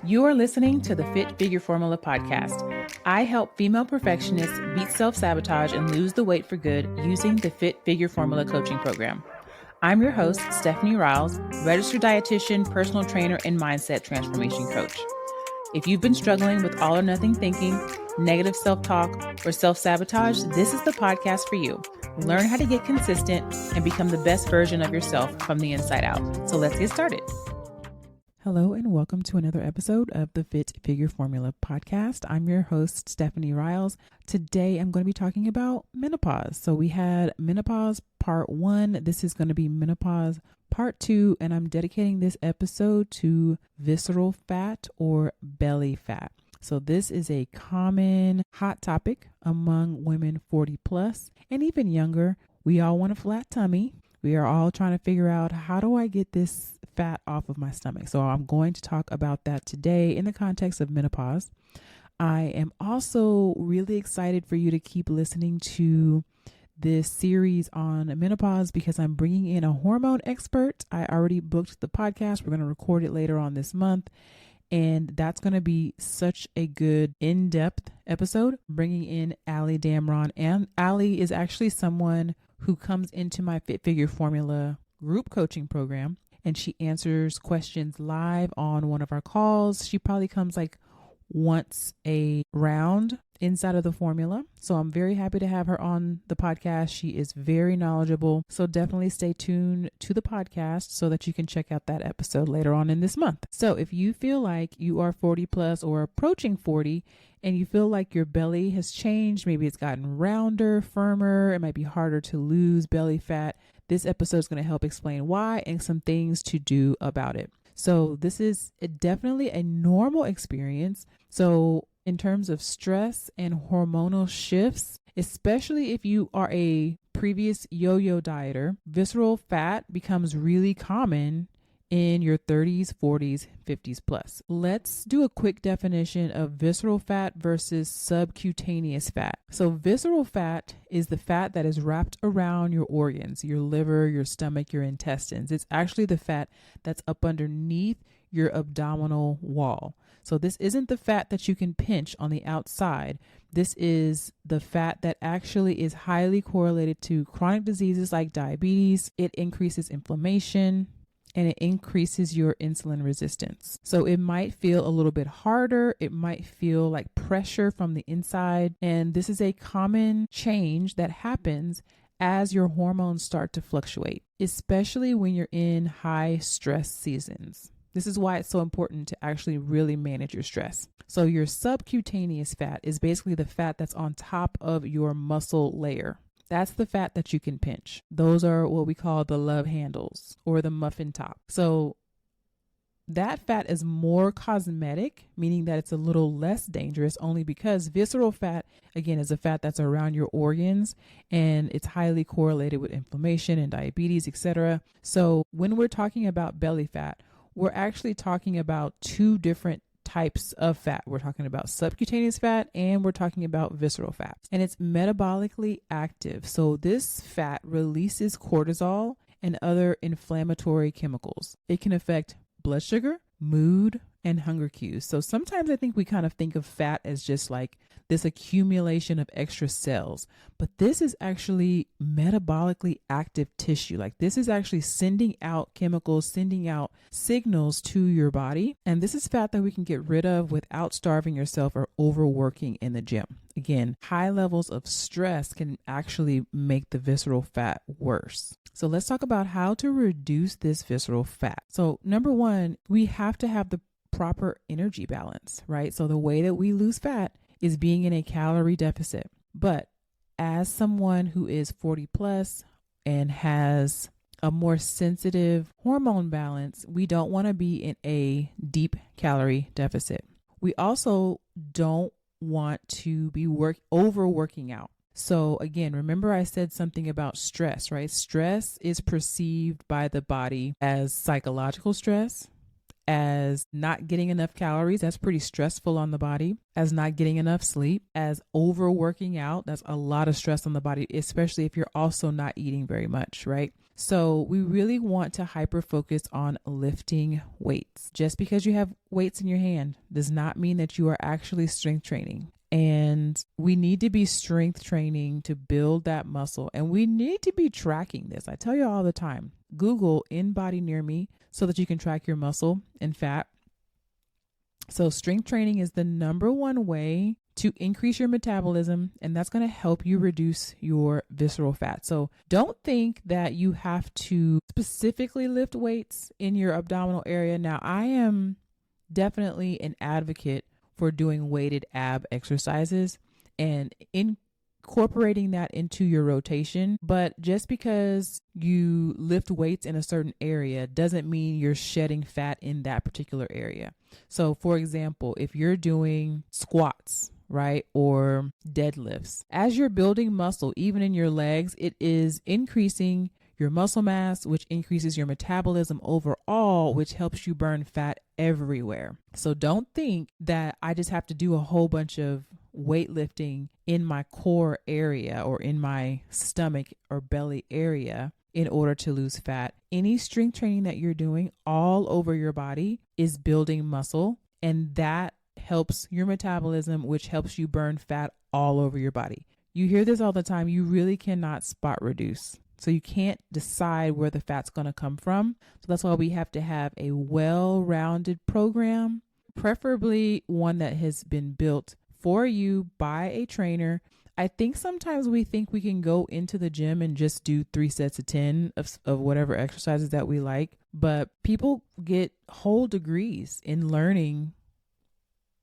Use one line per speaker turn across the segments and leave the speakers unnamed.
You are listening to the Fit Figure Formula podcast. I help female perfectionists beat self-sabotage and lose the weight for good using the Fit Figure Formula coaching program. I'm your host, Stephanie Riles, registered dietitian, personal trainer, and mindset transformation coach. If you've been struggling with all or nothing thinking, negative self-talk, or self-sabotage, this is the podcast for you. Learn how to get consistent and become the best version of yourself from the inside out. So let's get started. Hello and welcome to another episode of the Fit Figure Formula podcast. I'm your host, Stephanie Riles. Today I'm going to be talking about menopause. So we had menopause part 1. This is going to be menopause part 2, and I'm dedicating this episode to visceral fat or belly fat. So this is a common hot topic among women 40 plus and even younger. We all want a flat tummy. We are all trying to figure out, how do I get this fat off of my stomach? So I'm going to talk about that today in the context of menopause. I am also really excited for you to keep listening to this series on menopause because I'm bringing in a hormone expert. I already booked the podcast. We're going to record it later on this month. And that's going to be such a good in-depth episode, bringing in Allie Damron. And Allie is actually someone who comes into my Fit Figure Formula group coaching program, and she answers questions live on one of our calls. She probably comes like once a round inside of the formula. So I'm very happy to have her on the podcast. She is very knowledgeable. So definitely stay tuned to the podcast so that you can check out that episode later on in this month. So if you feel like you are 40 plus or approaching 40 and you feel like your belly has changed, maybe it's gotten rounder, firmer, it might be harder to lose belly fat, this episode is going to help explain why and some things to do about it. So this is definitely a normal experience. So in terms of stress and hormonal shifts, especially if you are a previous yo-yo dieter, visceral fat becomes really common in your 30s, 40s, 50s plus. Let's do a quick definition of visceral fat versus subcutaneous fat. So visceral fat is the fat that is wrapped around your organs, your liver, your stomach, your intestines. It's actually the fat that's up underneath your abdominal wall. So this isn't the fat that you can pinch on the outside. This is the fat that actually is highly correlated to chronic diseases like diabetes. It increases inflammation and it increases your insulin resistance. So it might feel a little bit harder. It might feel like pressure from the inside. And this is a common change that happens as your hormones start to fluctuate, especially when you're in high stress seasons. This is why it's so important to actually really manage your stress. So your subcutaneous fat is basically the fat that's on top of your muscle layer. That's the fat that you can pinch. Those are what we call the love handles or the muffin top. So that fat is more cosmetic, meaning that it's a little less dangerous only because visceral fat, again, is a fat that's around your organs and it's highly correlated with inflammation and diabetes, etc. So when we're talking about belly fat, we're actually talking about two different types of fat. We're talking about subcutaneous fat and we're talking about visceral fat. And it's metabolically active. So this fat releases cortisol and other inflammatory chemicals. It can affect blood sugar, mood, and hunger cues. So sometimes I think we kind of think of fat as just like this accumulation of extra cells, but this is actually metabolically active tissue. Like this is actually sending out chemicals, sending out signals to your body. And this is fat that we can get rid of without starving yourself or overworking in the gym. Again, high levels of stress can actually make the visceral fat worse. So let's talk about how to reduce this visceral fat. So number one, we have to have the proper energy balance, right? So the way that we lose fat is being in a calorie deficit. But as someone who is 40 plus and has a more sensitive hormone balance, we don't want to be in a deep calorie deficit. We also don't want to be overworking out. So again, remember I said something about stress, right? Stress is perceived by the body as psychological stress, as not getting enough calories. That's pretty stressful on the body. As not getting enough sleep, as overworking out. That's a lot of stress on the body, especially if you're also not eating very much, right? So we really want to hyper focus on lifting weights. Just because you have weights in your hand does not mean that you are actually strength training. And we need to be strength training to build that muscle. And we need to be tracking this. I tell you all the time, Google InBody Near Me so that you can track your muscle and fat. So strength training is the number one way to increase your metabolism, and that's going to help you reduce your visceral fat. So don't think that you have to specifically lift weights in your abdominal area. Now, I am definitely an advocate for doing weighted ab exercises and incorporating that into your rotation. But just because you lift weights in a certain area doesn't mean you're shedding fat in that particular area. So for example, if you're doing squats, right, or deadlifts, as you're building muscle, even in your legs, it is increasing your muscle mass, which increases your metabolism overall, which helps you burn fat everywhere. So don't think that I just have to do a whole bunch of weightlifting in my core area or in my stomach or belly area in order to lose fat. Any strength training that you're doing all over your body is building muscle, and that helps your metabolism, which helps you burn fat all over your body. You hear this all the time. You really cannot spot reduce. So you can't decide where the fat's going to come from. So that's why we have to have a well-rounded program, preferably one that has been built for you by a trainer. I think sometimes we think we can go into the gym and just do 3 sets of 10 of whatever exercises that we like. But people get whole degrees in learning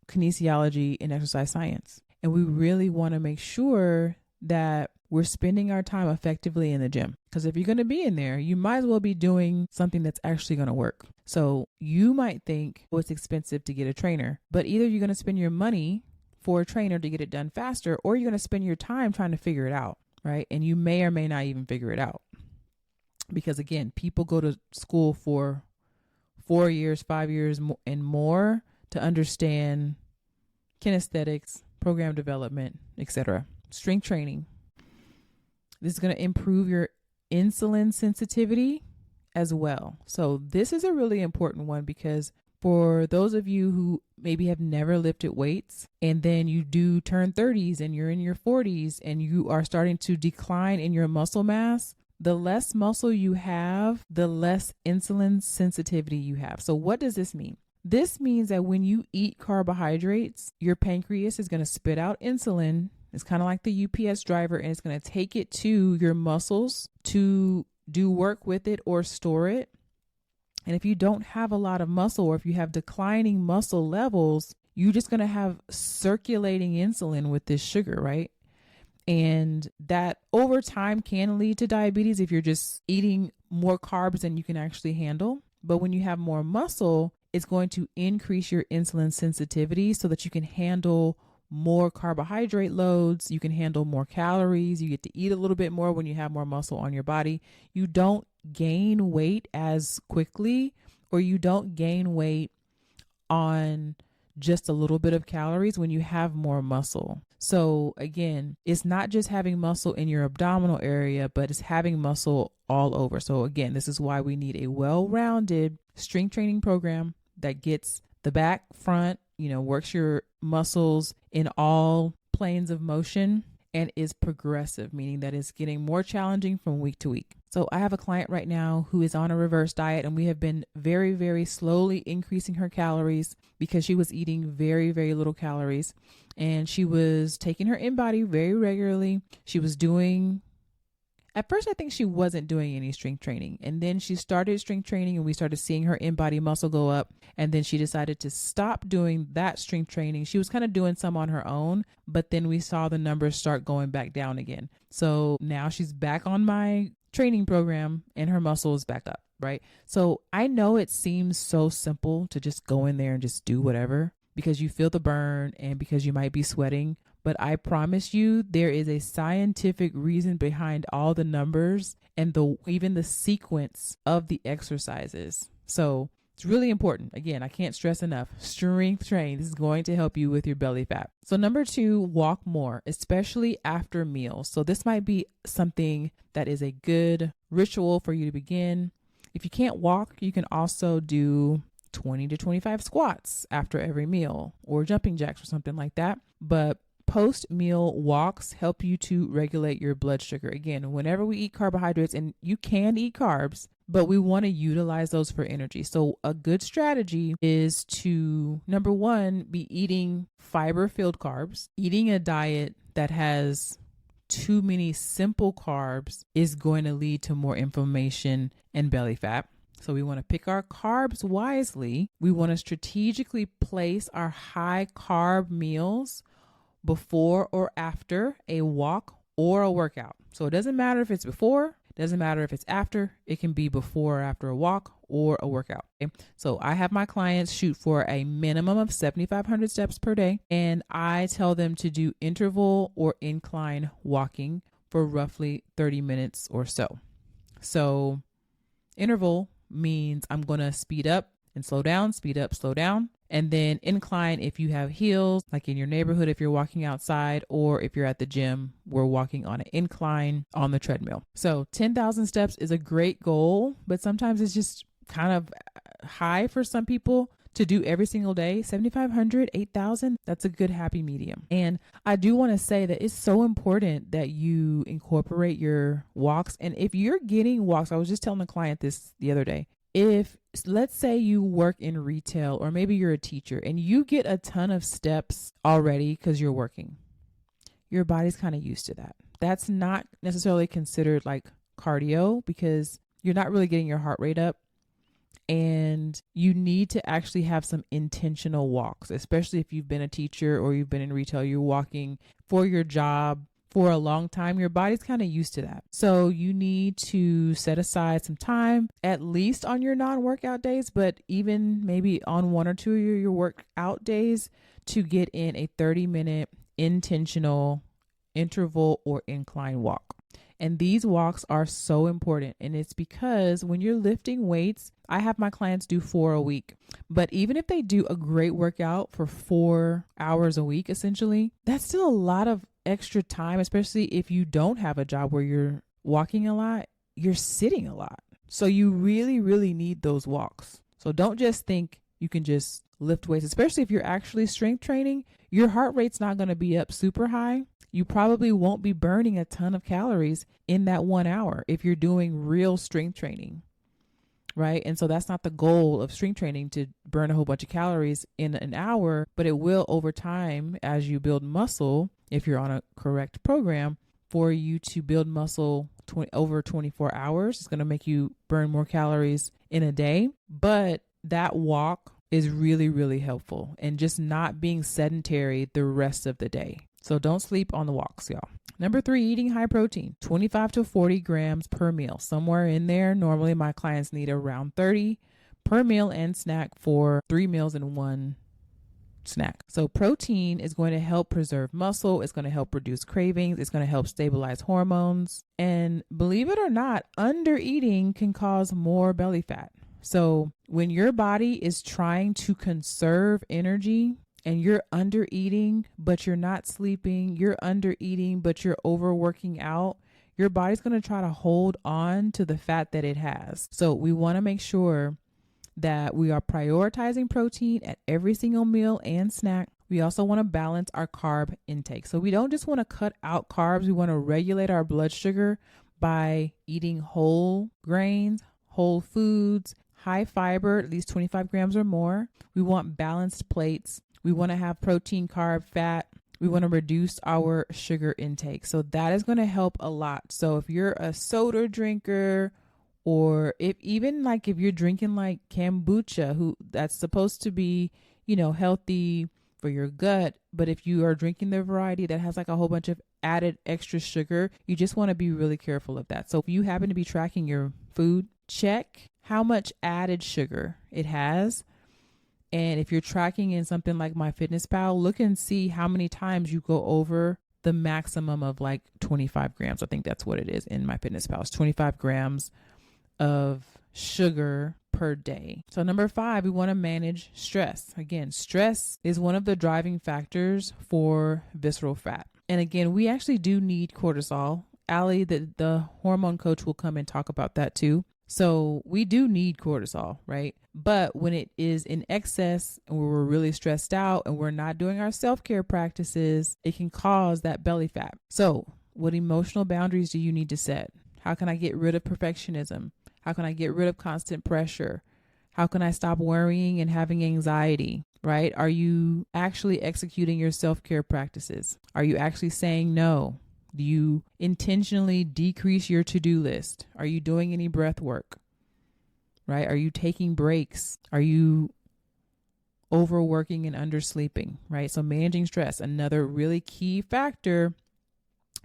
kinesiology and exercise science. And we really want to make sure that we're spending our time effectively in the gym. Because if you're going to be in there, you might as well be doing something that's actually going to work. So you might think, oh, it's expensive to get a trainer, but either you're going to spend your money for a trainer to get it done faster, or you're going to spend your time trying to figure it out, right? And you may or may not even figure it out. Because again, people go to school for 4 years, 5 years and more to understand kinesthetics, program development, etc. Strength training. This is going to improve your insulin sensitivity as well. So this is a really important one, because for those of you who maybe have never lifted weights and then you do turn 30s and you're in your 40s and you are starting to decline in your muscle mass, the less muscle you have, the less insulin sensitivity you have. So what does this mean? This means that when you eat carbohydrates, your pancreas is going to spit out insulin. It's kind of like the UPS driver, and it's going to take it to your muscles to do work with it or store it. And if you don't have a lot of muscle, or if you have declining muscle levels, you're just going to have circulating insulin with this sugar, right? And that over time can lead to diabetes if you're just eating more carbs than you can actually handle. But when you have more muscle, it's going to increase your insulin sensitivity so that you can handle more carbohydrate loads. You can handle more calories. You get to eat a little bit more when you have more muscle on your body. You don't gain weight as quickly, or you don't gain weight on just a little bit of calories when you have more muscle. So again, it's not just having muscle in your abdominal area, but it's having muscle all over. So again, this is why we need a well-rounded strength training program that gets the back, front, works your muscles in all planes of motion, and is progressive, meaning that it's getting more challenging from week to week. So I have a client right now who is on a reverse diet, and we have been very, very slowly increasing her calories because she was eating very, very little calories, and she was taking her InBody very regularly. She was doing, at first I think she wasn't doing any strength training, and then she started strength training and we started seeing her InBody muscle go up, and then she decided to stop doing that strength training. She was kind of doing some on her own, but then we saw the numbers start going back down again. So now she's back on my training program and her muscle is back up, right? So I know it seems so simple to just go in there and just do whatever because you feel the burn and because you might be sweating. But I promise you, there is a scientific reason behind all the numbers and even the sequence of the exercises. So It's really important. Again, I can't stress enough. Strength training. This is going to help you with your belly fat. So number 2, walk more, especially after meals. So this might be something that is a good ritual for you to begin. If you can't walk, you can also do 20 to 25 squats after every meal or jumping jacks or something like that. But post-meal walks help you to regulate your blood sugar. Again, whenever we eat carbohydrates, and you can eat carbs, but we want to utilize those for energy. So a good strategy is to, number 1, be eating fiber-filled carbs. Eating a diet that has too many simple carbs is going to lead to more inflammation and belly fat. So we want to pick our carbs wisely. We want to strategically place our high carb meals before or after a walk or a workout. So it doesn't matter if it's before, doesn't matter if it's after, it can be before or after a walk or a workout. Okay? So I have my clients shoot for a minimum of 7,500 steps per day, and I tell them to do interval or incline walking for roughly 30 minutes or so. So interval means I'm going to speed up and slow down, speed up, slow down. And then incline, if you have heels, like in your neighborhood, if you're walking outside, or if you're at the gym, we're walking on an incline on the treadmill. So 10,000 steps is a great goal, but sometimes it's just kind of high for some people to do every single day. 7,500, 8,000, that's a good happy medium. And I do want to say that it's so important that you incorporate your walks. And if you're getting walks, I was just telling a client this the other day, if let's say you work in retail, or maybe you're a teacher and you get a ton of steps already because you're working, your body's kind of used to that. That's not necessarily considered like cardio because you're not really getting your heart rate up, and you need to actually have some intentional walks, especially if you've been a teacher or you've been in retail, you're walking for your job for a long time. Your body's kind of used to that. So you need to set aside some time, at least on your non-workout days, but even maybe on 1 or 2 of your workout days, to get in a 30-minute intentional interval or incline walk. And these walks are so important. And it's because when you're lifting weights, I have my clients do 4 a week. But even if they do a great workout for 4 hours a week, essentially, that's still a lot of extra time, especially if you don't have a job where you're walking a lot, you're sitting a lot. So you really, really need those walks. So don't just think you can just lift weights, especially if you're actually strength training. Your heart rate's not going to be up super high. You probably won't be burning a ton of calories in that 1 hour if you're doing real strength training, right? And so that's not the goal of strength training, to burn a whole bunch of calories in an hour, but it will over time as you build muscle, if you're on a correct program, for you to build muscle over 24 hours. It's going to make you burn more calories in a day, but that walk is really, really helpful, and just not being sedentary the rest of the day. So don't sleep on the walks, y'all. Number 3, eating high protein, 25 to 40 grams per meal, somewhere in there. Normally my clients need around 30 per meal and snack for 3 meals and 1 snack. So protein is going to help preserve muscle. It's going to help reduce cravings. It's going to help stabilize hormones. And believe it or not, under eating can cause more belly fat. So when your body is trying to conserve energy, and you're under eating, but you're not sleeping, you're under eating, but you're overworking out, your body's going to try to hold on to the fat that it has. So we want to make sure that we are prioritizing protein at every single meal and snack. We also want to balance our carb intake. So we don't just want to cut out carbs. We want to regulate our blood sugar by eating whole grains, whole foods, high fiber, at least 25 grams or more. We want balanced plates. We want to have protein, carb, fat. We want to reduce our sugar intake. So that is going to help a lot. So if you're a soda drinker, or if you're drinking like kombucha, that's supposed to be, healthy for your gut. But if you are drinking the variety that has like a whole bunch of added extra sugar, you just want to be really careful of that. So if you happen to be tracking your food, check how much added sugar it has. And if you're tracking in something like MyFitnessPal, look and see how many times you go over the maximum of like 25 grams. I think that's what it is in MyFitnessPal. It's 25 grams of sugar per day. So number 5, we want to manage stress. Again, stress is one of the driving factors for visceral fat. And again, we actually do need cortisol. Allie, the hormone coach, will come and talk about that too. So we do need cortisol, right? But when it is in excess and we're really stressed out and we're not doing our self-care practices, it can cause that belly fat. So what emotional boundaries do you need to set? How can I get rid of perfectionism? How can I get rid of constant pressure? How can I stop worrying and having anxiety, right? Are you actually executing your self-care practices? Are you actually saying no? Do you intentionally decrease your to-do list? Are you doing any breath work, right? Are you taking breaks? Are you overworking and undersleeping, right? So managing stress, another really key factor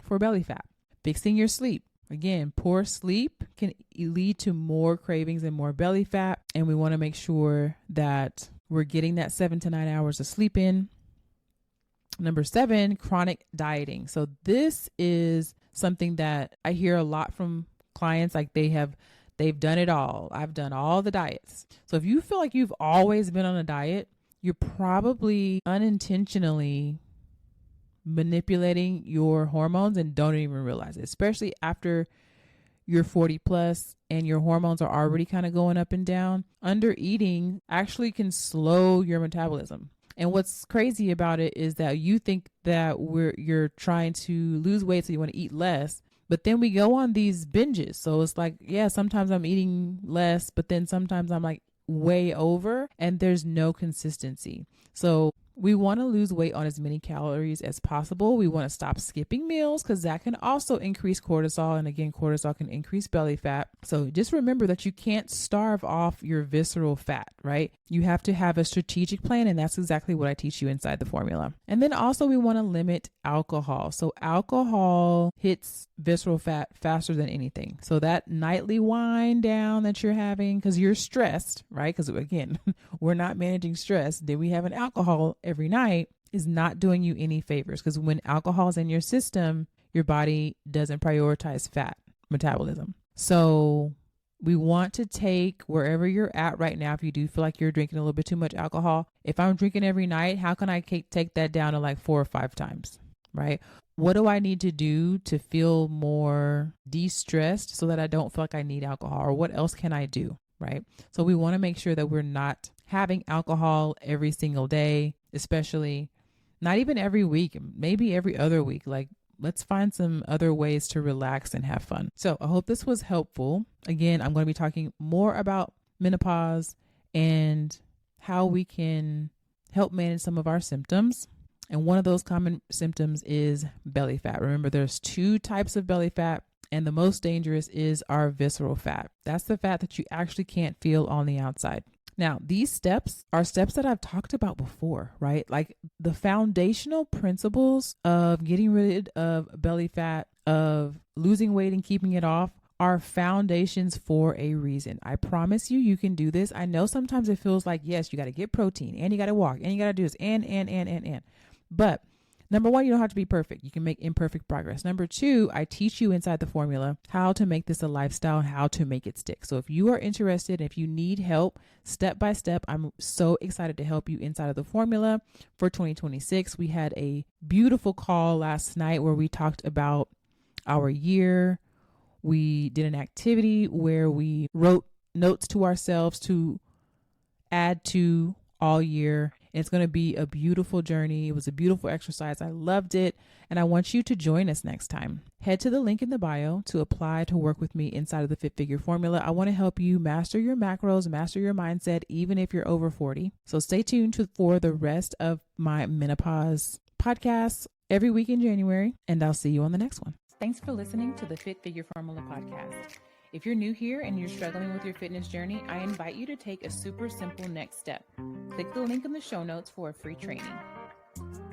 for belly fat. Fixing your sleep. Again, poor sleep can lead to more cravings and more belly fat. And we want to make sure that we're getting that 7 to 9 hours of sleep in. Number 7, chronic dieting. So this is something that I hear a lot from clients, like they've done it all. I've done all the diets. So if you feel like you've always been on a diet, you're probably unintentionally manipulating your hormones and don't even realize it, especially after you're 40 plus and your hormones are already kind of going up and down. Under eating actually can slow your metabolism. And what's crazy about it is that you think that you're trying to lose weight, so you want to eat less. But then we go on these binges. So it's like, yeah, sometimes I'm eating less, but then sometimes I'm like way over and there's no consistency. So we want to lose weight on as many calories as possible. We want to stop skipping meals because that can also increase cortisol. And again, cortisol can increase belly fat. So just remember that you can't starve off your visceral fat, right? You have to have a strategic plan. And that's exactly what I teach you inside the formula. And then also we want to limit alcohol. So alcohol hits visceral fat faster than anything. So that nightly wind down that you're having because you're stressed, right? Because again, we're not managing stress. Then we have an alcohol every night is not doing you any favors because when alcohol is in your system, your body doesn't prioritize fat metabolism. So we want to take wherever you're at right now. If you do feel like you're drinking a little bit too much alcohol, if I'm drinking every night, how can I take that down to like 4 or 5 times, right? What do I need to do to feel more de-stressed so that I don't feel like I need alcohol, or what else can I do, right? So we want to make sure that we're not having alcohol every single day, especially not even every week, maybe every other week. Like, let's find some other ways to relax and have fun. So I hope this was helpful. Again, I'm going to be talking more about menopause and how we can help manage some of our symptoms. And one of those common symptoms is belly fat. Remember, there's 2 types of belly fat, and the most dangerous is our visceral fat. That's the fat that you actually can't feel on the outside. Now, these steps are steps that I've talked about before, right? Like the foundational principles of getting rid of belly fat, of losing weight and keeping it off are foundations for a reason. I promise you, you can do this. I know sometimes it feels like, yes, you got to get protein and you got to walk and you got to do this and. But number 1, you don't have to be perfect. You can make imperfect progress. Number 2, I teach you inside the formula how to make this a lifestyle and how to make it stick. So if you are interested, if you need help step by step, I'm so excited to help you inside of the formula for 2026. We had a beautiful call last night where we talked about our year. We did an activity where we wrote notes to ourselves to add to all year. It's going to be a beautiful journey. It was a beautiful exercise. I loved it. And I want you to join us next time. Head to the link in the bio to apply to work with me inside of the Fit Figure Formula. I want to help you master your macros, master your mindset, even if you're over 40. So stay tuned for the rest of my menopause podcasts every week in January, and I'll see you on the next one. Thanks for listening to the Fit Figure Formula podcast. If you're new here and you're struggling with your fitness journey, I invite you to take a super simple next step. Click the link in the show notes for a free training.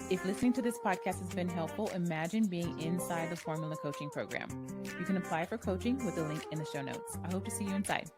If listening to this podcast has been helpful, imagine being inside the Formula Coaching Program. You can apply for coaching with the link in the show notes. I hope to see you inside.